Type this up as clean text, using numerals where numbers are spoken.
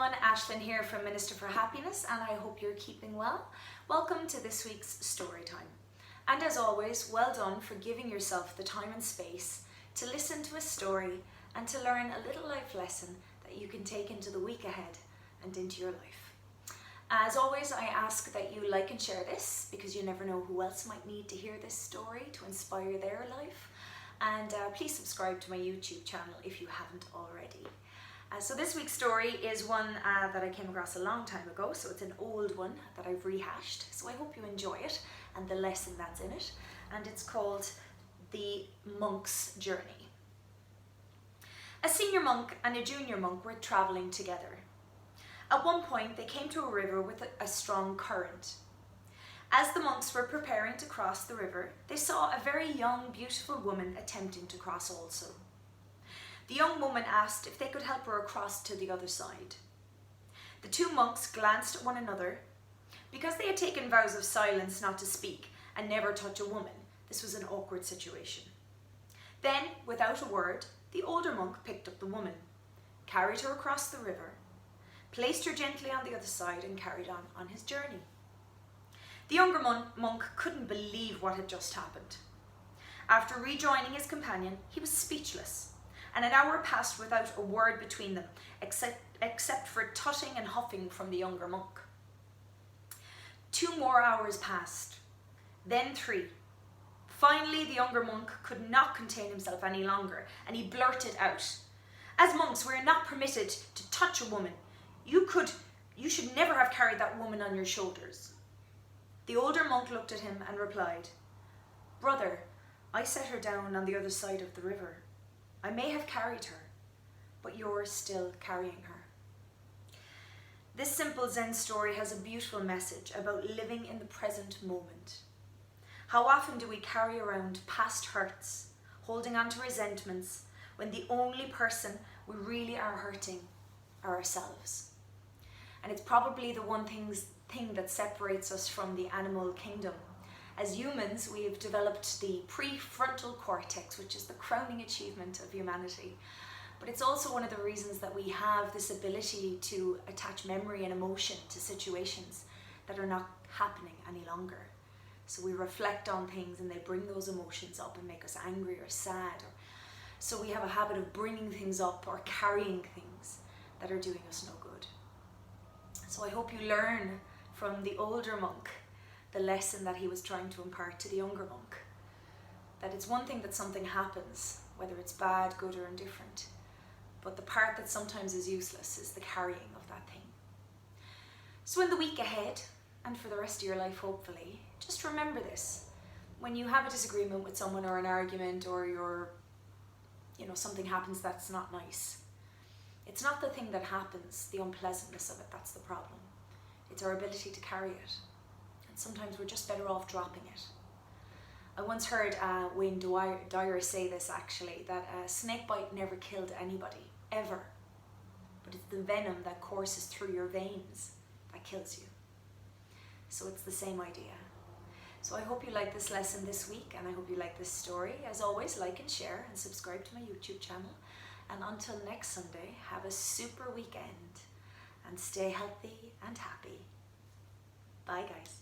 everyone, Ashlyn here from Minister for Happiness, and I hope you're keeping well. Welcome to this week's story time. And as always, well done for giving yourself the time and space to listen to a story and to learn a little life lesson that you can take into the week ahead and into your life. As always, I ask that you like and share this because you never know who else might need to hear this story to inspire their life. And please subscribe to my YouTube channel if you haven't already. So this week's story is one that I came across a long time ago, so it's an old one that I've rehashed. So I hope you enjoy it and the lesson that's in it. And it's called The Monk's Journey. A senior monk and a junior monk were travelling together. At one point they came to a river with a strong current. As the monks were preparing to cross the river, they saw a very young, beautiful woman attempting to cross also. The young woman asked if they could help her across to the other side. The two monks glanced at one another. Because they had taken vows of silence not to speak and never touch a woman, this was an awkward situation. Then, without a word, the older monk picked up the woman, carried her across the river, placed her gently on the other side and carried on his journey. The younger monk couldn't believe what had just happened. After rejoining his companion, he was speechless. And an hour passed without a word between them, except for tutting and huffing from the younger monk. 2 more hours passed, then 3. Finally, the younger monk could not contain himself any longer, and he blurted out, "As monks, we are not permitted to touch a woman. You should never have carried that woman on your shoulders." The older monk looked at him and replied, "Brother, I set her down on the other side of the river. I may have carried her, but you're still carrying her." This simple Zen story has a beautiful message about living in the present moment. How often do we carry around past hurts, holding on to resentments, when the only person we really are hurting are ourselves? And it's probably the one thing that separates us from the animal kingdom. As humans, we have developed the prefrontal cortex, which is the crowning achievement of humanity. But it's also one of the reasons that we have this ability to attach memory and emotion to situations that are not happening any longer. So we reflect on things and they bring those emotions up and make us angry or sad. So we have a habit of bringing things up or carrying things that are doing us no good. So I hope you learn from the older monk the lesson that he was trying to impart to the younger monk. That it's one thing that something happens, whether it's bad, good or indifferent, but the part that sometimes is useless is the carrying of that thing. So in the week ahead, and for the rest of your life hopefully, just remember this. When you have a disagreement with someone or an argument or something happens that's not nice, it's not the thing that happens, the unpleasantness of it, that's the problem. It's our ability to carry it. Sometimes we're just better off dropping it. I once heard Wayne Dyer say this actually, that a snake bite never killed anybody, ever. But it's the venom that courses through your veins that kills you. So it's the same idea. So I hope you like this lesson this week and I hope you like this story. As always, like and share and subscribe to my YouTube channel. And until next Sunday, have a super weekend and stay healthy and happy. Bye guys.